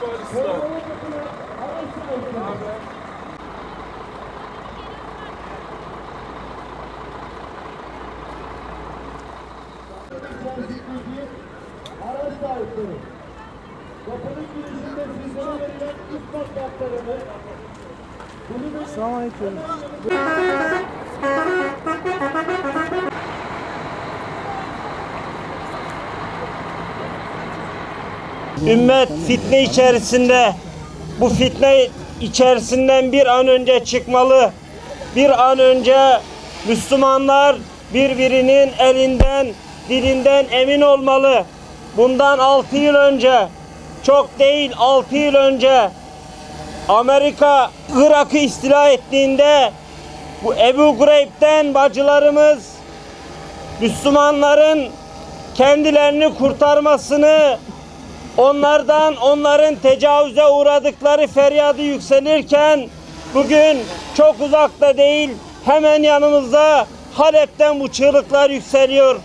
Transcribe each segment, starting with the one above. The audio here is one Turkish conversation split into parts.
Araç sahipleri. Kapının girişinde sizlere verilen ispat kartlarını Selamünaleyküm. Ümmet fitne içerisinde, bu fitne içerisinden bir an önce çıkmalı. Bir an önce Müslümanlar birbirinin elinden, dilinden emin olmalı. Bundan 6 yıl önce, çok değil 6 yıl önce Amerika Irak'ı istila ettiğinde bu Ebu Gureyb'den bacılarımız Müslümanların kendilerini kurtarmasını, onların tecavüze uğradıkları feryadı yükselirken bugün çok uzakta değil, hemen yanımızda Halep'ten bu çığlıklar yükseliyor.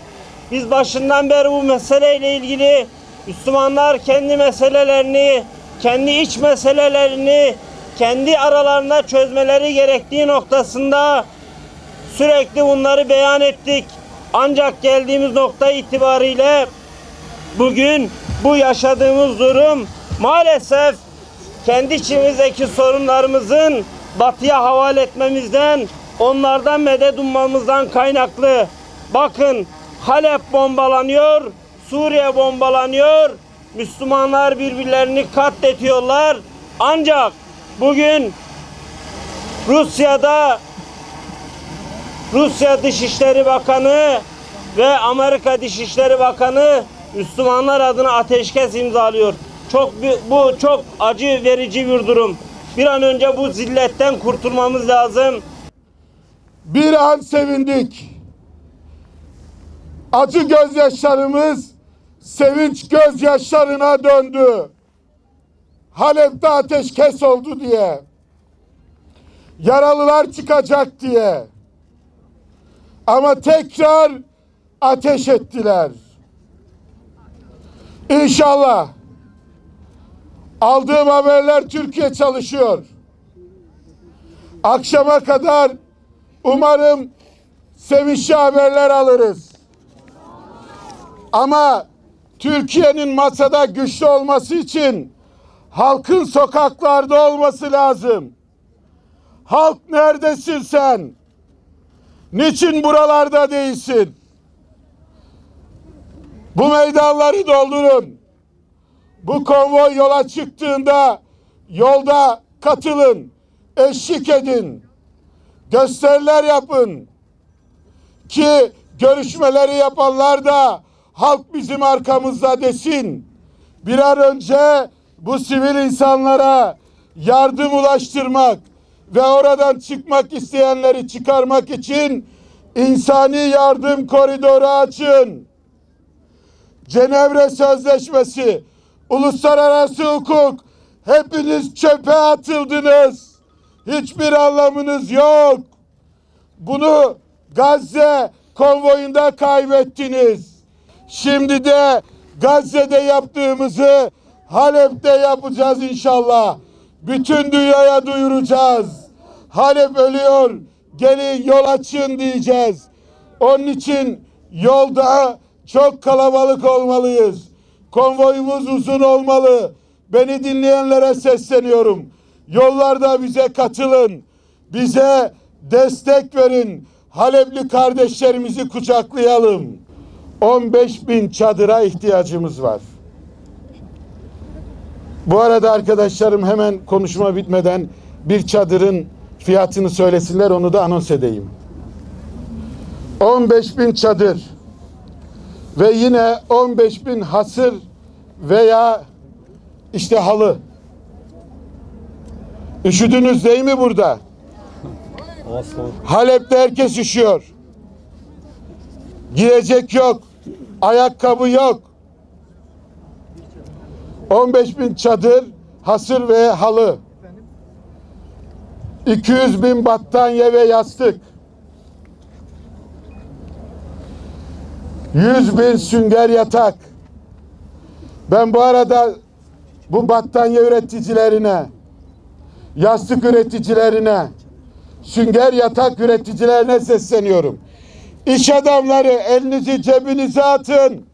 Biz başından beri bu meseleyle ilgili Müslümanlar kendi meselelerini, kendi iç meselelerini kendi aralarında çözmeleri gerektiği noktasında sürekli bunları beyan ettik. Ancak geldiğimiz nokta itibariyle bugün bu yaşadığımız durum maalesef kendi içimizdeki sorunlarımızın batıya havale etmemizden, onlardan medet ummamızdan kaynaklı. Bakın, Halep bombalanıyor, Suriye bombalanıyor, Müslümanlar birbirlerini katlediyorlar. Ancak bugün Rusya Dışişleri Bakanı ve Amerika Dışişleri Bakanı Müslümanlar adına ateşkes imzalıyor. Bu çok acı verici bir durum. Bir an önce bu zilletten kurtulmamız lazım. Bir an sevindik. Acı gözyaşlarımız sevinç gözyaşlarına döndü. Halep'te ateşkes oldu diye. Yaralılar çıkacak diye. Ama tekrar ateş ettiler. İnşallah. Aldığım haberler Türkiye çalışıyor. Akşama kadar umarım sevinçli haberler alırız. Ama Türkiye'nin masada güçlü olması için halkın sokaklarda olması lazım. Halk neredesin sen? Niçin buralarda değilsin? Bu meydanları doldurun. Bu konvoy yola çıktığında yolda katılın, eşlik edin, gösteriler yapın ki görüşmeleri yapanlar da halk bizim arkamızda desin. Bir an önce bu sivil insanlara yardım ulaştırmak ve oradan çıkmak isteyenleri çıkarmak için insani yardım koridoru açın. Cenevre Sözleşmesi, uluslararası hukuk, hepiniz çöpe atıldınız. Hiçbir anlamınız yok. Bunu Gazze konvoyunda kaybettiniz. Şimdi de Gazze'de yaptığımızı Halep'te yapacağız inşallah. Bütün dünyaya duyuracağız. Halep ölüyor, gelin yol açın diyeceğiz. Onun için yolda çok kalabalık olmalıyız. Konvoyumuz uzun olmalı. Beni dinleyenlere sesleniyorum. Yollarda bize katılın. Bize destek verin. Halepli kardeşlerimizi kucaklayalım. 15.000 çadıra ihtiyacımız var. Bu arada arkadaşlarım hemen konuşma bitmeden bir çadırın fiyatını söylesinler, onu da anons edeyim. 15.000 çadır ve yine 15.000 hasır veya işte halı. Üşüdünüz değil mi burada? Halep'te herkes üşüyor. Giyecek yok, ayakkabı yok. 15.000 çadır, hasır ve halı. 200.000 battaniye ve yastık. 100.000 sünger yatak. Ben bu arada bu battaniye üreticilerine, yastık üreticilerine, sünger yatak üreticilerine sesleniyorum. İş adamları elinizi cebinize atın.